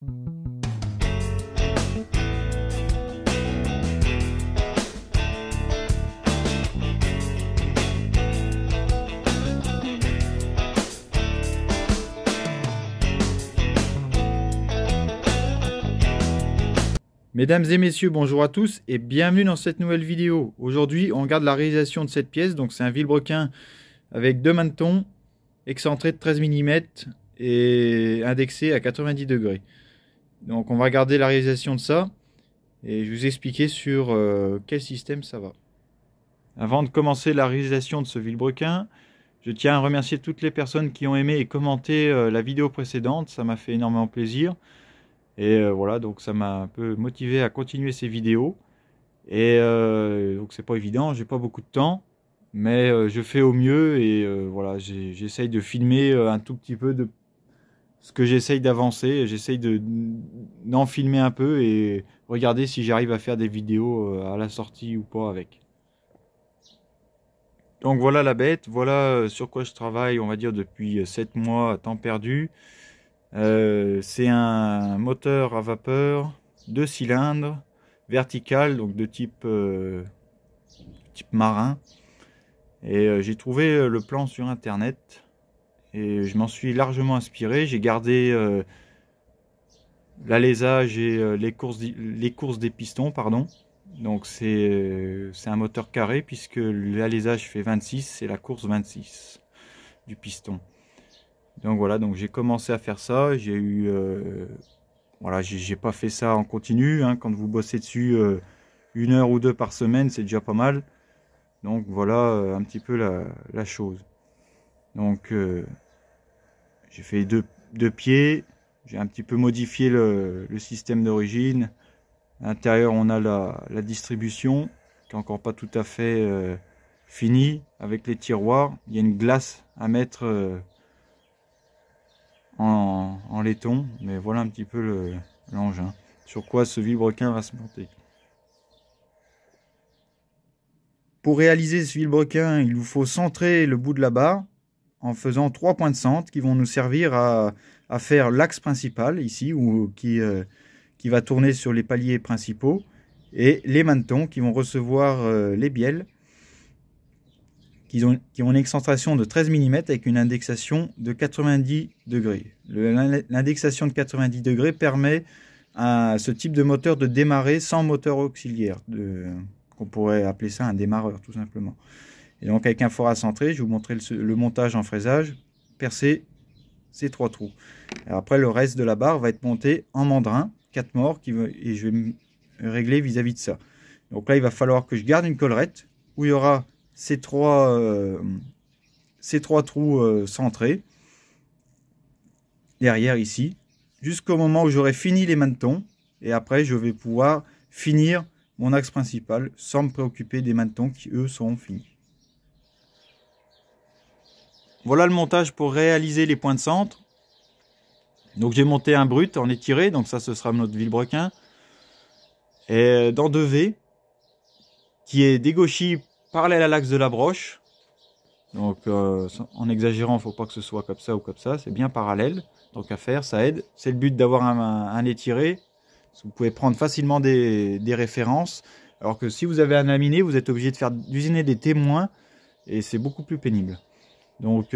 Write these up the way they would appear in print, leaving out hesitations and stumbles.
Mesdames et messieurs, bonjour à tous et bienvenue dans cette nouvelle vidéo. Aujourd'hui, on regarde la réalisation de cette pièce. Donc c'est un vilebrequin avec deux manetons, excentré de 13 mm et indexé à 90 degrés. Donc on va regarder la réalisation de ça et je vais vous expliquer sur quel système ça va. Avant de commencer la réalisation de ce vilebrequin, je tiens à remercier toutes les personnes qui ont aimé et commenté la vidéo précédente. Ça m'a fait énormément plaisir. Et voilà, donc ça m'a un peu motivé à continuer ces vidéos. Et donc c'est pas évident, j'ai pas beaucoup de temps, mais je fais au mieux et voilà, j'essaye de filmer un tout petit peu de ce que j'essaye d'avancer. J'essaye d'en filmer un peu et regarder si j'arrive à faire des vidéos à la sortie ou pas avec. Donc voilà la bête, voilà sur quoi je travaille, on va dire depuis 7 mois à temps perdu. C'est un moteur à vapeur, 2 cylindres, vertical, donc de type marin. Et j'ai trouvé le plan sur internet et je m'en suis largement inspiré. J'ai gardé l'alésage et les courses des pistons, pardon. Donc c'est un moteur carré puisque l'alésage fait 26 et la course 26 du piston. Donc voilà, donc j'ai commencé à faire ça. J'ai eu voilà, j'ai pas fait ça en continu, hein. Quand vous bossez dessus 1 heure ou 2 par semaine, c'est déjà pas mal. Donc voilà un petit peu la chose. Donc j'ai fait deux pieds. J'ai un petit peu modifié le système d'origine. À l'intérieur, on a la distribution qui est encore pas tout à fait finie avec les tiroirs. Il y a une glace à mettre en laiton, mais voilà un petit peu l'engin. Sur quoi ce vilebrequin va se monter. Pour réaliser ce vilebrequin, il vous faut centrer le bout de la barre en faisant 3 points de centre qui vont nous servir à faire l'axe principal ici, ou qui va tourner sur les paliers principaux, et les manetons qui vont recevoir les bielles qui ont une excentration de 13 mm avec une indexation de 90 degrés. L'indexation de 90 degrés permet à ce type de moteur de démarrer sans moteur auxiliaire, qu'on pourrait appeler ça un démarreur tout simplement. Et donc avec un fort à centrer, je vais vous montrer le montage en fraisage, percer ces 3 trous. Et après le reste de la barre va être monté en mandrin, 4 morts, et je vais me régler vis-à-vis de ça. Donc là il va falloir que je garde une collerette où il y aura ces trois trous centrés derrière ici, jusqu'au moment où j'aurai fini les manetons, et après je vais pouvoir finir mon axe principal sans me préoccuper des manetons qui eux seront finis. Voilà le montage pour réaliser les points de centre. Donc j'ai monté un brut en étiré, donc ça ce sera notre vilebrequin, et dans 2 V qui est dégauchi parallèle à l'axe de la broche. Donc en exagérant, il ne faut pas que ce soit comme ça ou comme ça, c'est bien parallèle. Donc à faire, ça aide. C'est le but d'avoir un étiré. Vous pouvez prendre facilement des références. Alors que si vous avez un laminé, vous êtes obligé d'usiner des témoins et c'est beaucoup plus pénible. Donc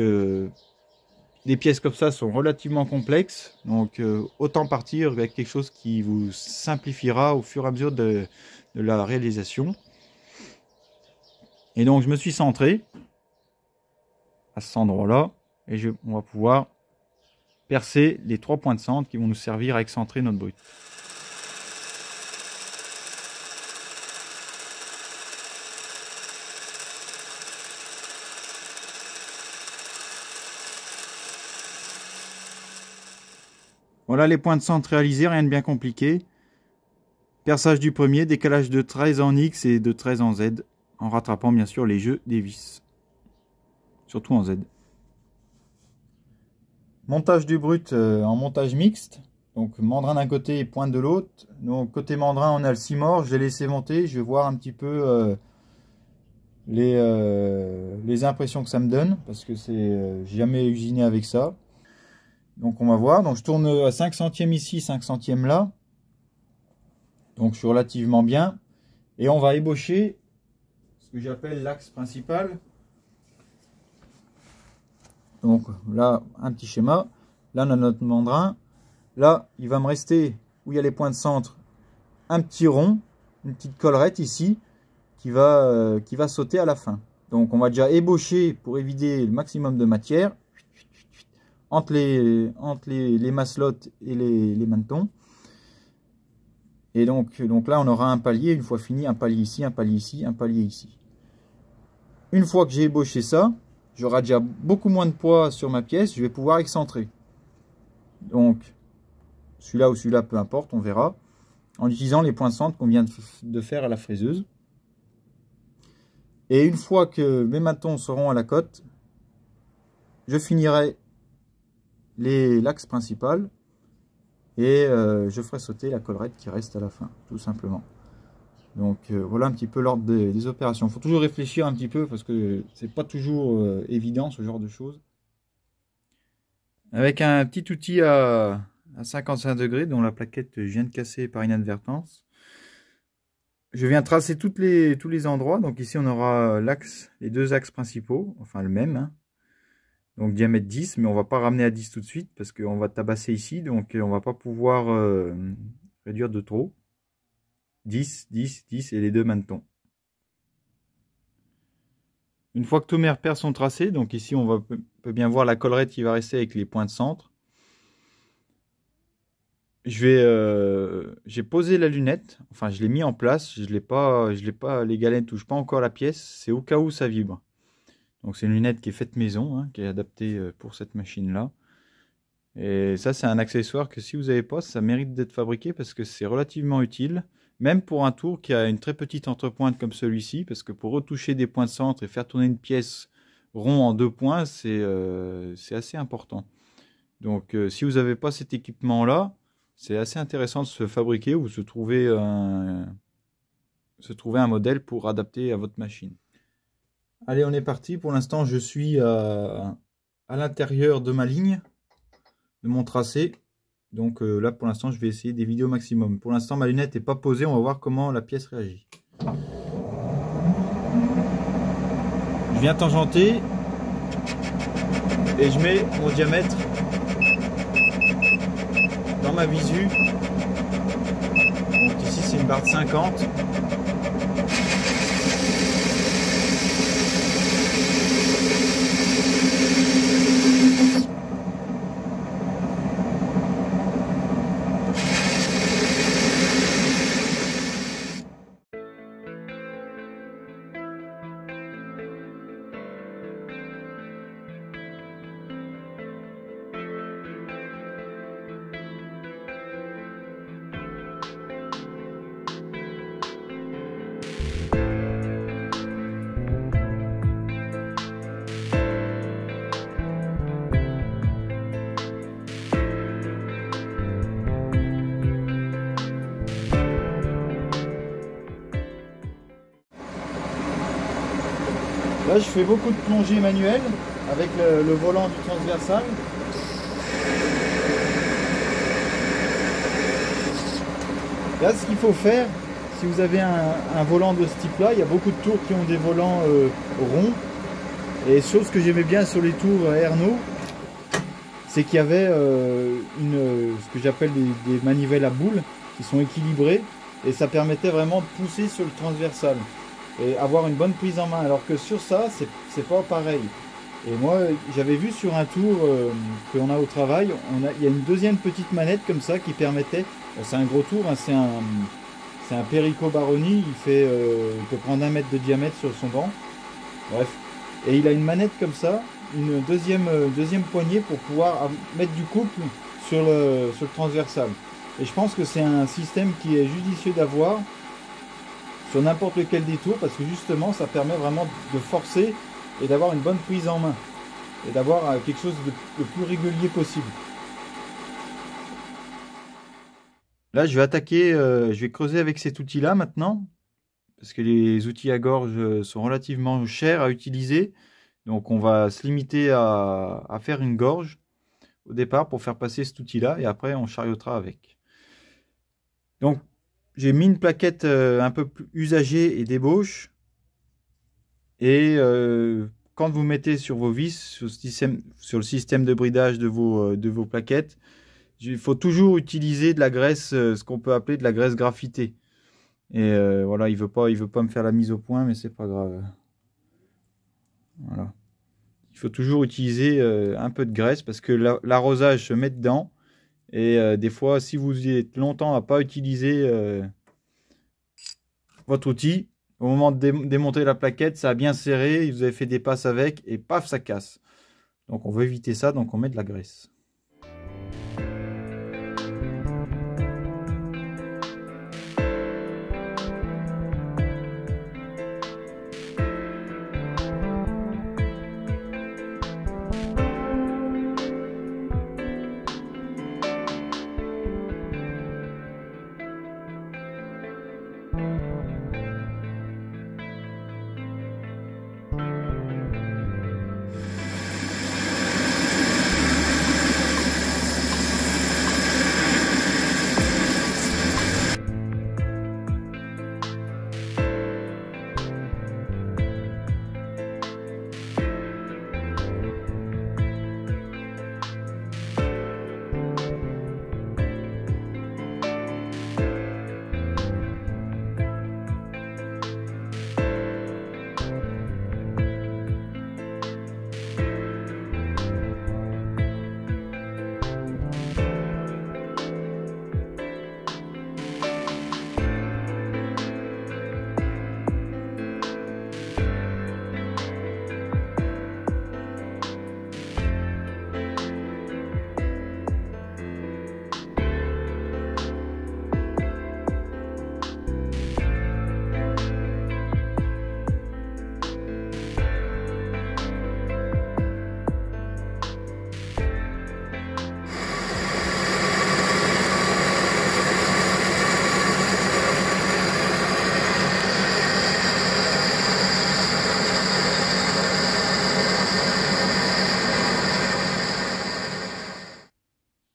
des pièces comme ça sont relativement complexes. Donc autant partir avec quelque chose qui vous simplifiera au fur et à mesure de la réalisation. Et donc je me suis centré à cet endroit-là et on va pouvoir percer les 3 points de centre qui vont nous servir à excentrer notre brut. Voilà les points de centre réalisés, rien de bien compliqué. Perçage du premier, décalage de 13 en X et de 13 en Z, en rattrapant bien sûr les jeux des vis. Surtout en Z. Montage du brut en montage mixte. Donc mandrin d'un côté et pointe de l'autre. Donc côté mandrin on a le 6 morts, je l'ai laissé monter, je vais voir un petit peu les impressions que ça me donne, parce que c'est jamais usiné avec ça. Donc on va voir, donc je tourne à 5 centièmes ici, 5 centièmes là. Donc je suis relativement bien. Et on va ébaucher ce que j'appelle l'axe principal. Donc là, un petit schéma. Là on a notre mandrin. Là, il va me rester, où il y a les points de centre, un petit rond, une petite collerette ici, qui va sauter à la fin. Donc on va déjà ébaucher pour éviter le maximum de matière entre les maslottes et les manetons. Et donc là, on aura un palier, une fois fini, un palier ici, un palier ici, un palier ici. Une fois que j'ai ébauché ça, j'aurai déjà beaucoup moins de poids sur ma pièce, je vais pouvoir excentrer. Donc, celui-là ou celui-là, peu importe, on verra, en utilisant les points de centre qu'on vient de faire à la fraiseuse. Et une fois que mes matons seront à la cote, je finirai l'axe principal et je ferai sauter la collerette qui reste à la fin, tout simplement. Donc voilà un petit peu l'ordre des opérations. Il faut toujours réfléchir un petit peu parce que c'est pas toujours évident ce genre de choses. Avec un petit outil à 55 degrés dont la plaquette je viens de casser par inadvertance, je viens tracer tous les endroits. Donc ici on aura l'axe, les deux axes principaux, enfin le même, hein. Donc diamètre 10, mais on va pas ramener à 10 tout de suite parce qu'on va tabasser ici, donc on va pas pouvoir réduire de trop. 10, 10, 10 et les deux manetons. Une fois que tous mes repères sont tracés, donc ici on peut bien voir la collerette qui va rester avec les points de centre. J'ai posé la lunette, enfin je l'ai mis en place, je l'ai pas, les galets ne touchent pas encore la pièce, c'est au cas où ça vibre. Donc c'est une lunette qui est faite maison, hein, qui est adaptée pour cette machine-là. Et ça c'est un accessoire que si vous n'avez pas, ça mérite d'être fabriqué parce que c'est relativement utile. Même pour un tour qui a une très petite entrepointe comme celui-ci, parce que pour retoucher des points de centre et faire tourner une pièce rond en 2 points, c'est assez important. Donc si vous n'avez pas cet équipement-là, c'est assez intéressant de se fabriquer ou se trouver un modèle pour adapter à votre machine. Allez, on est parti. Pour l'instant, je suis à l'intérieur de ma ligne, de mon tracé. Donc là, pour l'instant, je vais essayer d'éviter au maximum. Pour l'instant, ma lunette n'est pas posée. On va voir comment la pièce réagit. Je viens tangenter et je mets mon diamètre dans ma visu. Donc ici, c'est une barre de 50. Là, je fais beaucoup de plongées manuelles avec le volant du transversal. Là, ce qu'il faut faire, si vous avez un volant de ce type-là, il y a beaucoup de tours qui ont des volants ronds. Et chose que j'aimais bien sur les tours Erno, c'est qu'il y avait ce que j'appelle des manivelles à boules qui sont équilibrées. Et ça permettait vraiment de pousser sur le transversal et avoir une bonne prise en main, alors que sur ça c'est pas pareil. Et moi j'avais vu sur un tour qu'on a au travail, il y a une deuxième petite manette comme ça qui permettait, c'est un gros tour, hein, c'est un Perico Baroni, il peut prendre 1 mètre de diamètre sur son banc, bref, et il a une manette comme ça, une deuxième poignée pour pouvoir mettre du couple sur le transversal. Et je pense que c'est un système qui est judicieux d'avoir sur n'importe lequel des tours, parce que justement ça permet vraiment de forcer et d'avoir une bonne prise en main et d'avoir quelque chose de le plus régulier possible. Là je vais attaquer, je vais creuser avec cet outil là maintenant, parce que les outils à gorge sont relativement chers à utiliser, donc on va se limiter à faire une gorge au départ pour faire passer cet outil-là et après on chariotera avec. Donc j'ai mis une plaquette un peu plus usagée et d'ébauche. Et quand vous mettez sur vos vis, sur le système de bridage de vos plaquettes, il faut toujours utiliser de la graisse, ce qu'on peut appeler de la graisse graphitée. Et voilà, il veut pas me faire la mise au point, mais c'est pas grave. Voilà. Il faut toujours utiliser un peu de graisse parce que l'arrosage se met dedans. Et des fois, si vous êtes longtemps à pas utiliser votre outil, au moment de démonter la plaquette, ça a bien serré, vous avez fait des passes avec et paf, ça casse. Donc on veut éviter ça, donc on met de la graisse.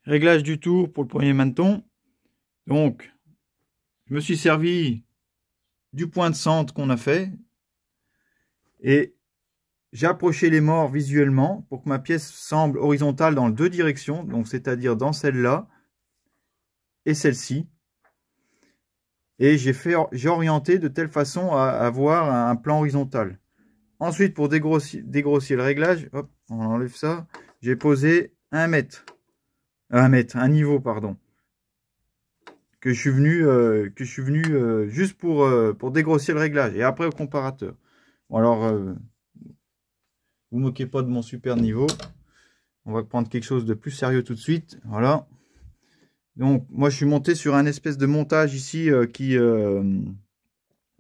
Réglage du tour pour le premier maneton. Donc, je me suis servi du point de centre qu'on a fait et j'ai approché les morts visuellement pour que ma pièce semble horizontale dans deux directions, donc c'est-à-dire dans celle-là et celle-ci. Et j'ai orienté de telle façon à avoir un plan horizontal. Ensuite, pour dégrossir le réglage, hop, on enlève ça, j'ai posé 1 mètre. Un niveau, pardon, que je suis venu juste pour dégrossir le réglage et après au comparateur. Bon, alors, vous moquez pas de mon super niveau. On va prendre quelque chose de plus sérieux tout de suite. Voilà. Donc, moi, je suis monté sur un espèce de montage ici que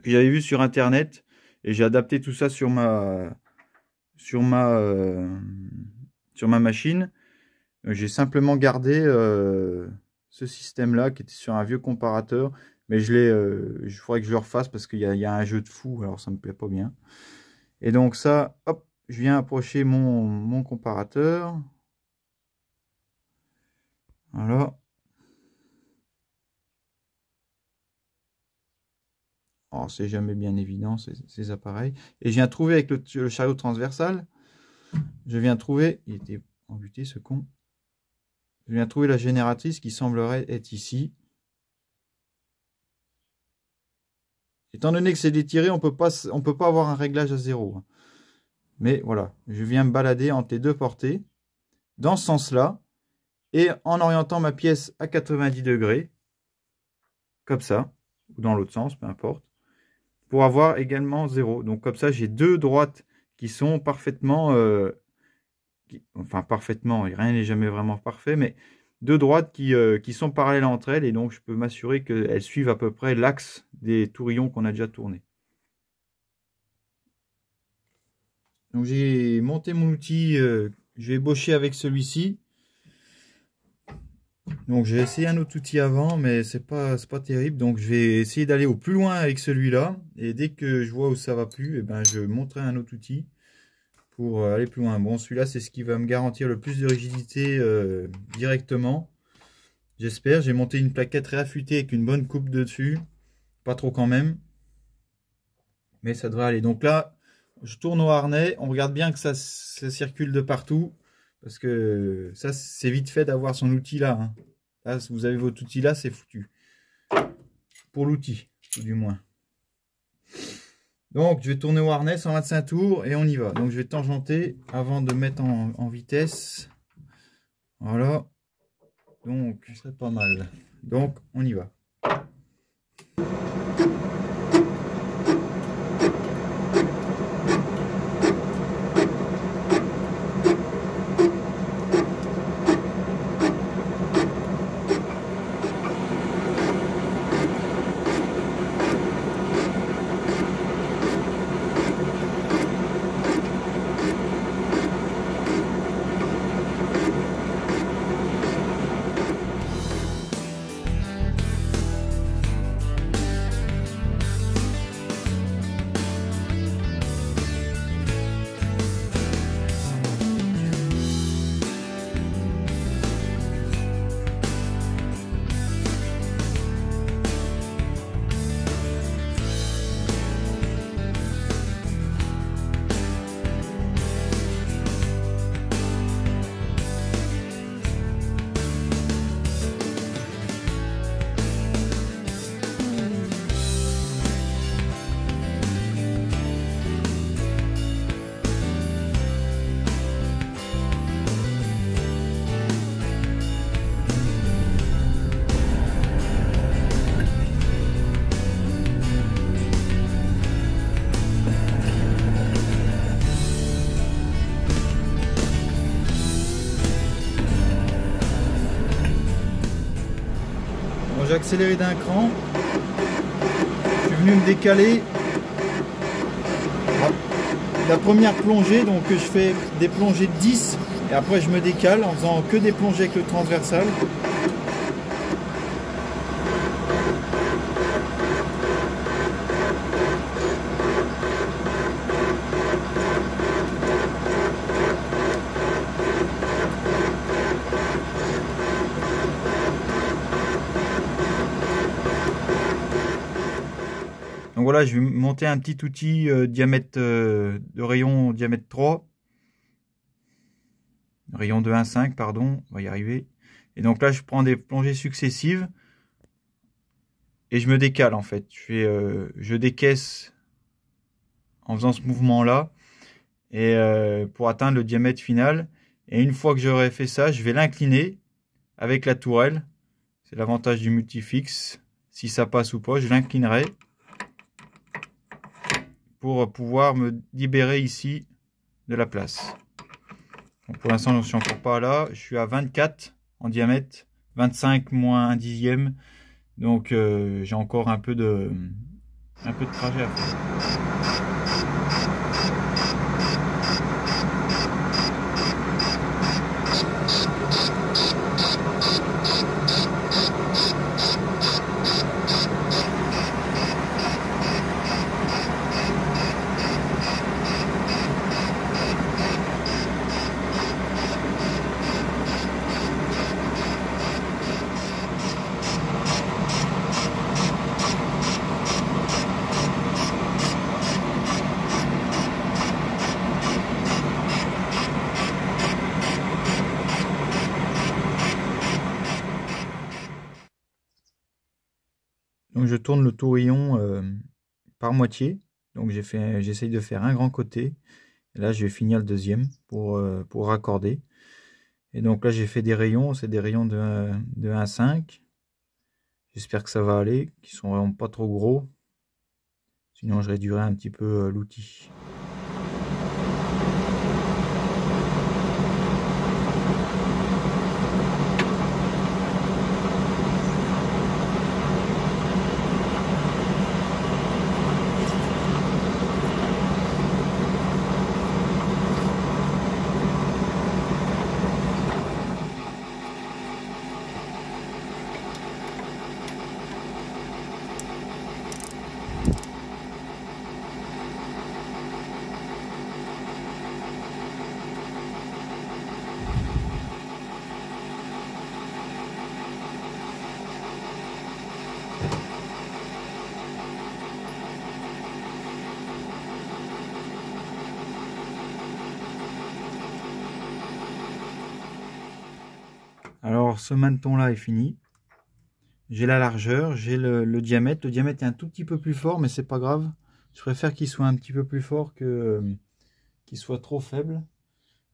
j'avais vu sur Internet et j'ai adapté tout ça sur ma machine. J'ai simplement gardé ce système-là qui était sur un vieux comparateur, mais il faudrait que je le refasse parce qu'il y a un jeu de fou, alors ça me plaît pas bien. Et donc ça, hop, je viens approcher mon comparateur. Voilà. Alors c'est jamais bien évident ces appareils. Et je viens trouver avec le chariot transversal, je viens trouver, il était embuté ce con. Je viens trouver la génératrice qui semblerait être ici. Étant donné que c'est détiré, on peut pas avoir un réglage à 0. Mais voilà, je viens me balader entre les deux portées, dans ce sens-là, et en orientant ma pièce à 90 degrés, comme ça, ou dans l'autre sens, peu importe, pour avoir également 0. Donc comme ça, j'ai deux droites qui sont parfaitement... enfin parfaitement, rien n'est jamais vraiment parfait, mais deux droites qui sont parallèles entre elles, et donc je peux m'assurer qu'elles suivent à peu près l'axe des tourillons qu'on a déjà tournés. Donc j'ai monté mon outil, je vais ébaucher avec celui-ci. Donc j'ai essayé un autre outil avant, mais c'est pas terrible, donc je vais essayer d'aller au plus loin avec celui-là, et dès que je vois où ça va plus, et ben je monterai un autre outil pour aller plus loin. Bon, celui-là, c'est ce qui va me garantir le plus de rigidité directement. J'espère. J'ai monté une plaquette réaffûtée avec une bonne coupe dessus. Pas trop quand même. Mais ça devrait aller. Donc là, je tourne au harnais. On regarde bien que ça circule de partout. Parce que ça, c'est vite fait d'avoir son outil là. Hein. Là, si vous avez votre outil là, c'est foutu. Pour l'outil, tout du moins. Donc, je vais tourner au harnais 125 tours et on y va. Donc, je vais tangenter avant de mettre en vitesse. Voilà. Donc, c'est pas mal. Donc, on y va. J'ai accéléré d'un cran, je suis venu me décaler. La première plongée, donc je fais des plongées de 10 et après je me décale en faisant que des plongées avec le transversal. Donc voilà, je vais monter un petit outil diamètre de rayon diamètre 3. Rayon de 1,5, pardon, on va y arriver. Et donc là, je prends des plongées successives et je me décale en fait. Je décaisse en faisant ce mouvement-là et pour atteindre le diamètre final. Et une fois que j'aurai fait ça, je vais l'incliner avec la tourelle. C'est l'avantage du multifix. Si ça passe ou pas, je l'inclinerai pour pouvoir me libérer ici de la place. Donc pour l'instant, je ne suis encore pas là. Je suis à 24 en diamètre, 25 moins 1/10. Donc j'ai encore un peu de trajet à faire. Donc je tourne le tourillon par moitié. Donc j'essaye de faire un grand côté. Et là je vais finir le deuxième pour raccorder. Et donc là j'ai fait des rayons, c'est des rayons de 1,5. J'espère que ça va aller, qui sont vraiment pas trop gros. Sinon je réduirai un petit peu l'outil. Alors ce maneton là est fini. J'ai la largeur, j'ai le diamètre. Le diamètre est un tout petit peu plus fort, mais c'est pas grave. Je préfère qu'il soit un petit peu plus fort que qu'il soit trop faible.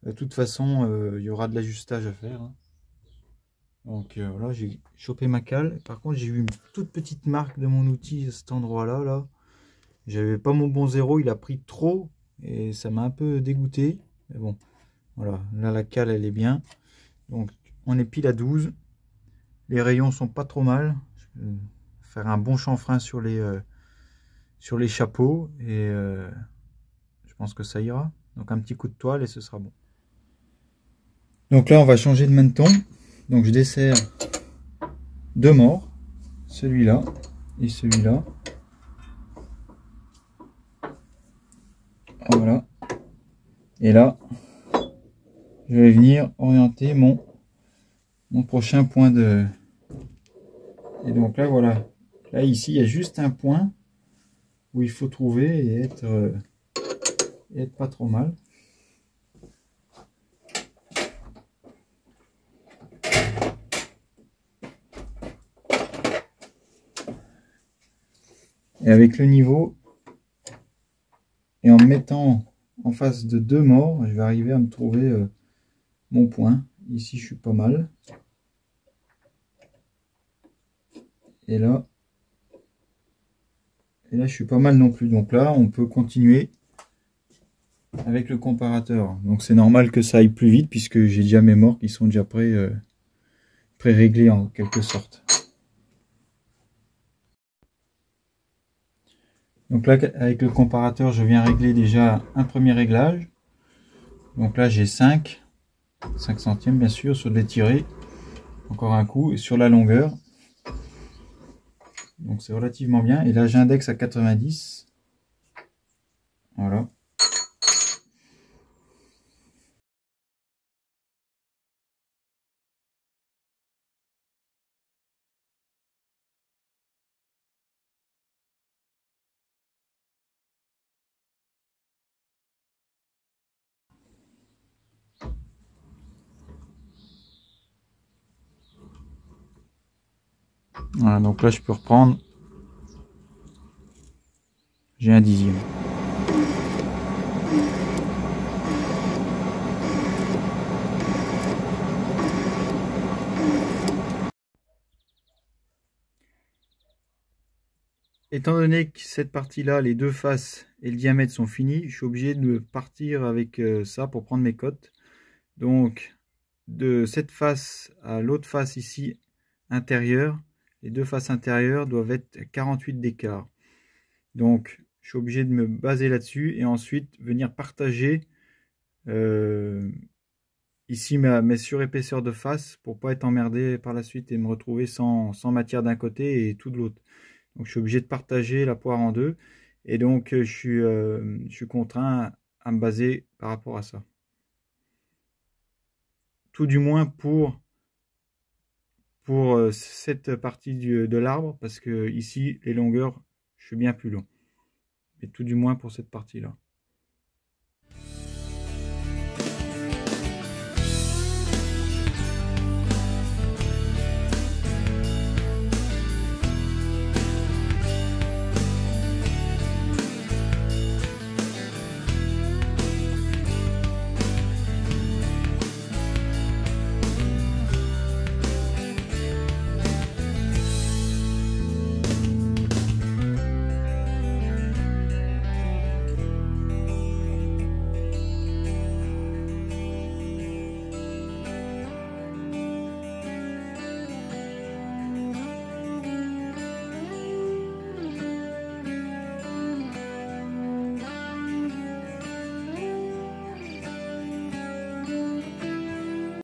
De toute façon, il y aura de l'ajustage à faire, hein. Donc voilà, j'ai chopé ma cale. Par contre, j'ai eu une toute petite marque de mon outil à cet endroit-là. Là. J'avais pas mon bon zéro, il a pris trop et ça m'a un peu dégoûté. Mais bon, voilà, là la cale elle est bien. Donc on est pile à 12. Les rayons sont pas trop mal. Je vais faire un bon chanfrein sur les chapeaux et je pense que ça ira. Donc un petit coup de toile et ce sera bon. Donc là on va changer de maneton. Donc je desserre deux morts, celui-là et celui-là. Voilà. Et là, je vais venir orienter mon prochain point de... Et donc là, voilà. Là, ici, il y a juste un point où il faut trouver et être pas trop mal. Et avec le niveau, et en me mettant en face de deux morts, je vais arriver à me trouver mon point. Ici, je suis pas mal. Et là, je suis pas mal non plus. Donc là, on peut continuer avec le comparateur. Donc c'est normal que ça aille plus vite puisque j'ai déjà mes morts qui sont déjà pré-réglés en quelque sorte. Donc là, avec le comparateur, je viens régler déjà un premier réglage. Donc là, j'ai 5 centièmes bien sûr sur l'étiré. Encore un coup et sur la longueur. Donc c'est relativement bien. Et là, j'indexe à 90. Voilà. Voilà, donc là je peux reprendre. J'ai un dixième. Étant donné que cette partie-là, les deux faces et le diamètre sont finis, je suis obligé de partir avec ça pour prendre mes cotes. Donc, de cette face à l'autre face ici, intérieure, les deux faces intérieures doivent être 48 d'écart. Donc, je suis obligé de me baser là-dessus et ensuite venir partager ici mes surépaisseurs de face pour pas être emmerdé par la suite et me retrouver sans matière d'un côté et tout de l'autre. Donc je suis obligé de partager la poire en deux et donc je suis contraint à me baser par rapport à ça. Tout du moins pour cette partie de l'arbre parce que ici les longueurs je suis bien plus long. Mais tout du moins pour cette partie là.